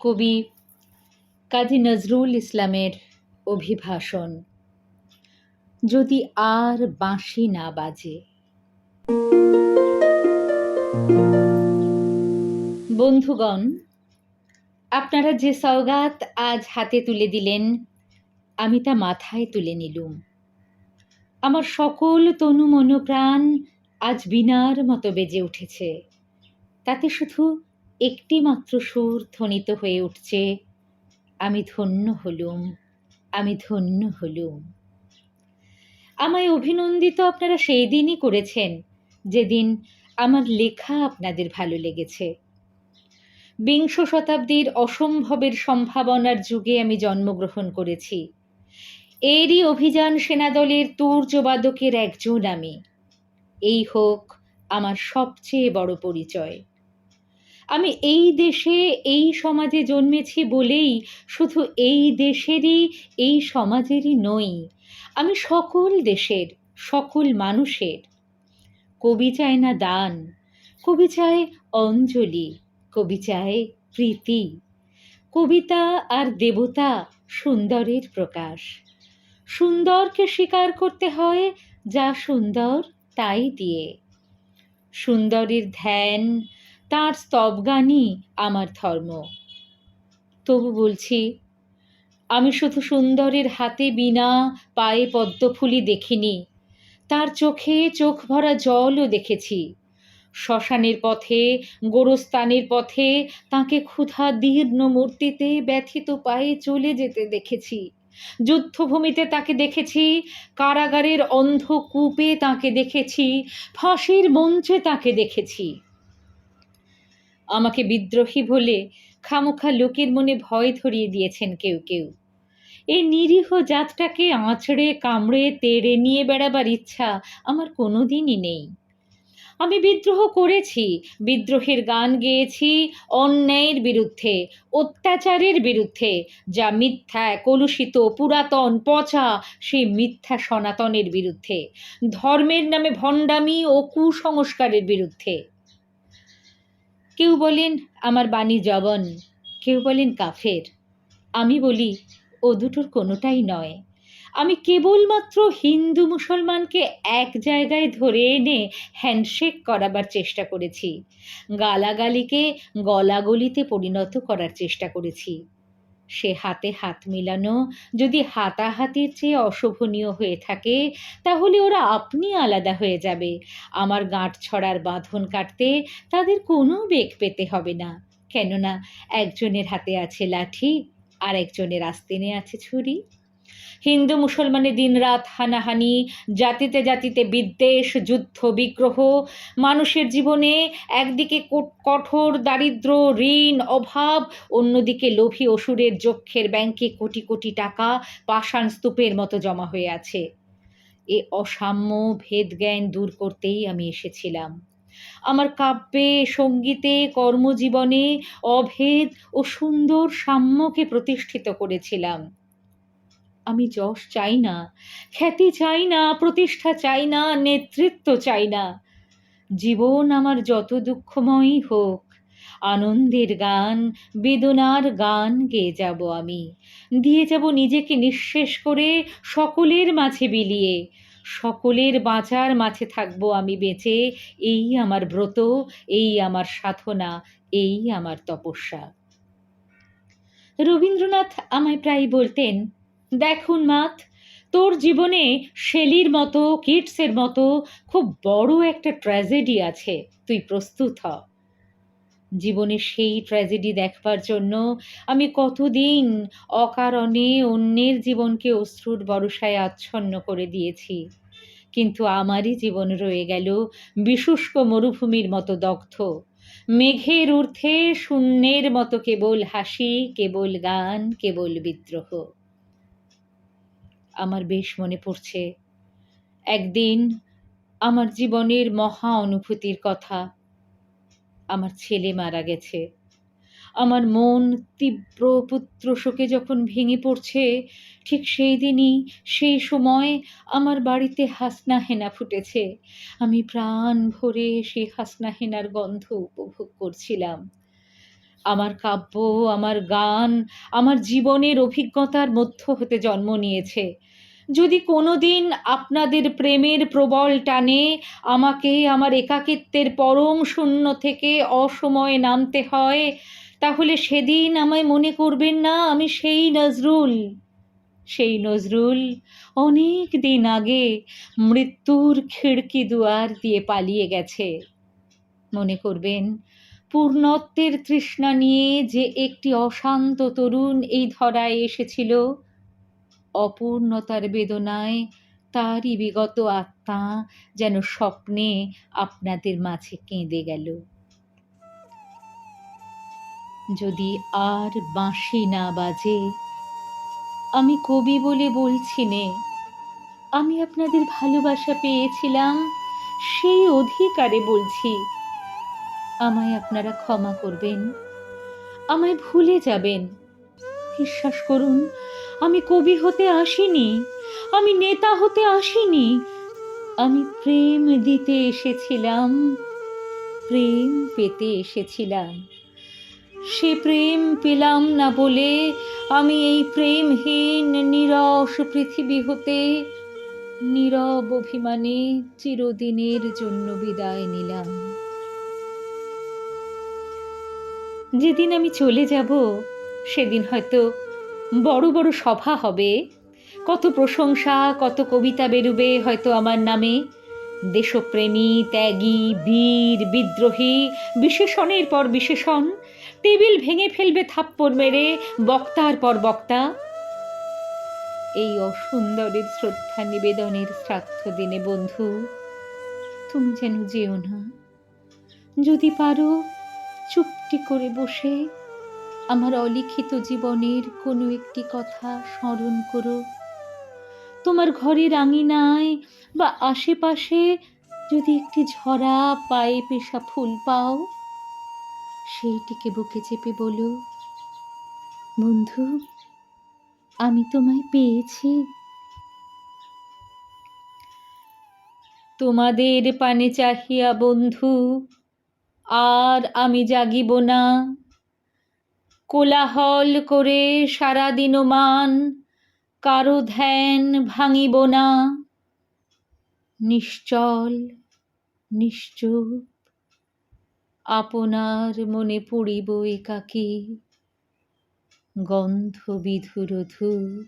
কবি কাজী নজরুল ইসলামের অভিভাষণ। যদি আর বাঁশি না বাজে। বন্ধুগণ, আপনারা যে সওগাত আজ হাতে তুলে দিলেন, আমি তা মাথায় তুলে নিলুম। আমার সকল তনু মনোপ্রাণ আজ বীণার মতো বেজে উঠেছে। তাতে শুধু একটি মাত্র সুর ধ্বনিত হয়ে উঠছে, আমি ধন্য হলুম, আমি ধন্য হলুম। আমায় অভিনন্দিত আপনারা সেই দিনই করেছেন যেদিন আমার লেখা আপনাদের ভালো লেগেছে। বিংশ শতাব্দীর অসম্ভবের সম্ভাবনার যুগে আমি জন্মগ্রহণ করেছি। এরই অভিযান সেনাদলের তুর্যবাদকের একজন আমি। এই হোক আমার সবচেয়ে বড় পরিচয়। আমি এই দেশে, এই সমাজে জন্মেছি বলেই শুধু এই দেশেরই, এই সমাজেরই নই, আমি সকল দেশের, সকল মানুষের। কবি চায় না দান, কবি চায় অঞ্জলি, কবি চায় প্রীতি। কবিতা আর দেবতা সুন্দরের প্রকাশ। সুন্দরকে স্বীকার করতে হয় যা সুন্দর তাই দিয়ে। সুন্দরের ধ্যান, তাঁর স্তবগানই আমার ধর্ম। তবু বলছি, আমি শুধু সুন্দরের হাতে বীণা, পায়ে পদ্মফুলি দেখিনি, তার চোখে চোখ ভরা জলও দেখেছি। শ্মশানের পথে, গোরস্তানের পথে তাঁকে ক্ষুধা দীর্ণ মূর্তিতে ব্যথিত পায়ে চলে যেতে দেখেছি। যুদ্ধভূমিতে তাকে দেখেছি, কারাগারের অন্ধকূপে তাঁকে দেখেছি, ফাঁসির মঞ্চে তাঁকে দেখেছি। আমাকে বিদ্রোহী বলে খামোখা লোকের মনে ভয় ধরিয়ে দিয়েছেন কেউ কেউ। এই নিরীহ জাতটাকে আঁচড়ে কামড়ে তেড়ে নিয়ে বেড়াবার ইচ্ছা আমার কোনোদিনই নেই। আমি বিদ্রোহ করেছি, বিদ্রোহের গান গেয়েছি অন্যায়ের বিরুদ্ধে, অত্যাচারের বিরুদ্ধে, যা মিথ্যা, কলুষিত, পুরাতন, পচা, সেই মিথ্যা সনাতনের বিরুদ্ধে, ধর্মের নামে ভণ্ডামি ও কুসংস্কারের বিরুদ্ধে। কেউ বলেন আমার বাণী জবন, কেউ বলেন কাফের। আমি বলি ও দুটোর কোনোটাই নয়। আমি কেবলমাত্র হিন্দু মুসলমানকে এক জায়গায় ধরে এনে হ্যান্ডশেক করাবার চেষ্টা করেছি, গালাগালিকে গলাগলিতে পরিণত করার চেষ্টা করেছি। সে হাতে হাত মিলানো যদি হাতাহাতির চেয়ে অশোভনীয় হয়ে থাকে, তাহলে ওরা আপনি আলাদা হয়ে যাবে। আমার গাঁট ছড়ার বাঁধন কাটতে তাদের কোনো বেগ পেতে হবে না, কেননা একজনের হাতে আছে লাঠি আর একজনের আস্তিনে আছে ছুরি। হিন্দু মুসলমানে দিনরাত হানাহানি, জাতিতে জাতিতে বিদ্বেষ, যুদ্ধ বিগ্রহ, মানুষের জীবনে একদিকে কঠোর দারিদ্র, ঋণ, অভাব, অন্যদিকে লোভী অসুরের যক্ষের ব্যাংকে কোটি কোটি টাকা পাষাণ স্তূপের মতো জমা হয়ে আছে। এ অসাম্য ভেদজ্ঞান দূর করতেই আমি এসেছিলাম। আমার কাব্যে, সঙ্গীতে, কর্মজীবনে অভেদ ও সুন্দর সাম্যকে প্রতিষ্ঠিত করেছিলাম। আমি যশ চাই না, খ্যাতি চাই না, প্রতিষ্ঠা চাই না, নেতৃত্ব চাই না। জীবন আমার যত দুঃখময়ই হোক, আনন্দের গান, বেদনার গান গেয়ে যাব আমি, দিয়ে যাব নিজেকে নিঃশেষ করে সকলের মাঝে বিলিয়ে। সকলের বাঁচার মাঝে থাকবো আমি বেঁচে। এই আমার ব্রত, এই আমার সাধনা, এই আমার তপস্যা। রবীন্দ্রনাথ আমায় প্রায় বলতেন, দেখ উন্মাদ, তোর জীবনে শেলির মতো, কিটসের মতো খুব বড় একটা ট্র্যাজেডি আছে, তুই প্রস্তুত হ। জীবনে সেই ট্র্যাজেডি দেখবার জন্য আমি কতদিন অকারণে অন্যের জীবনকে অশ্রুর বরষায় আচ্ছন্ন করে দিয়েছি, কিন্তু আমারই জীবন রয়ে গেল বিশুষ্ক মরুভূমির মতো দগ্ধ। মেঘের ঊর্ধ্বে শূন্যের মতো কেবল হাসি, কেবল গান, কেবল বিদ্রোহ। আমার বেশ মনে পড়ছে একদিন আমার জীবনের মহা অনুভূতির কথা। আমার ছেলে মারা গেছে। আমার মন তীব্র পুত্র শোকে যখন ভেঙে পড়ছে, ঠিক সেই দিনই, সেই সময় আমার বাড়িতে হাসনা হেনা ফুটেছে। আমি প্রাণ ভরে সেই হাসনা হেনার গন্ধ উপভোগ করছিলাম। আমার কাব্য, আমার গান, আমার জীবনের অভিজ্ঞতার মধ্য হতে জন্ম নিয়েছে। যদি কোনোদিন আপনাদের প্রেমের প্রবল টানে আমাকে আমার একাকিত্বের পরম শূন্য থেকে অসময়ে নামতে হয়, তাহলে সেদিন আমায় মনে করবেন না আমি সেই নজরুল অনেক দিন আগে মৃত্যুর খিড়কি দুয়ার দিয়ে পালিয়ে গেছে। মনে করবেন পূর্ণত্বের তৃষ্ণা নিয়ে যে একটি অশান্ত তরুণ এই ধরায় এসেছিল, অপূর্ণতার বেদনায় তারই বিগত আত্মা যেন স্বপ্নে আপনাদের মাঝে কেঁদে গেল। যদি আর বাঁশি না বাজে, আমি কবি বলে বলছি নে, আমি আপনাদের ভালোবাসা পেয়েছিলাম সেই অধিকারে বলছি। আমায় আপনারা ক্ষমা করবেন, আমায় ভুলে যাবেন। বিশ্বাস করুন, আমি কবি হতে আসিনি, আমি নেতা হতে আসিনি, আমি প্রেম দিতে এসেছিলাম, প্রেম পেতে এসেছিলাম। সে প্রেম পেলাম না বলে আমি এই প্রেমহীন নীরস পৃথিবী হতে নীরব অভিমানে চিরদিনের জন্য বিদায় নিলাম। যেদিন আমি চলে যাব সেদিন হয়তো বড় বড় সভা হবে, কত প্রশংসা, কত কবিতা বেরুবে হয়তো আমার নামে। দেশপ্রেমী, ত্যাগী, বীর, বিদ্রোহী, বিশেষণের পর বিশেষণ, টেবিল ভেঙে ফেলবে থাপ্পড় মেরে বক্তার পর বক্তা। এই অসুন্দরের শ্রদ্ধা নিবেদনের শ্রাদ্ধ দিনে বন্ধু, তুমি যেন যেও না। যদি পারো চুপটি করে বসে আমার অলিখিত জীবনের কোনো একটি কথা স্মরণ করো। তোমার ঘরের আঙিনায় বা আশেপাশে যদি একটি ঝরা পায়ে পেশা ফুল পাও, সেইটিকে বুকে চেপে বলো, বন্ধু, আমি তোমায় পেয়েছি। তোমাদের পানে চাহিয়া বন্ধু আর আমি জাগিব না, কোলাহল করে সারাদিন মান কারো ধ্যান ভাঙিব না। নিশ্চল নিশ্চুপ আপনার মনে পড়িব একাকী, গন্ধ বিধুর ধূপ।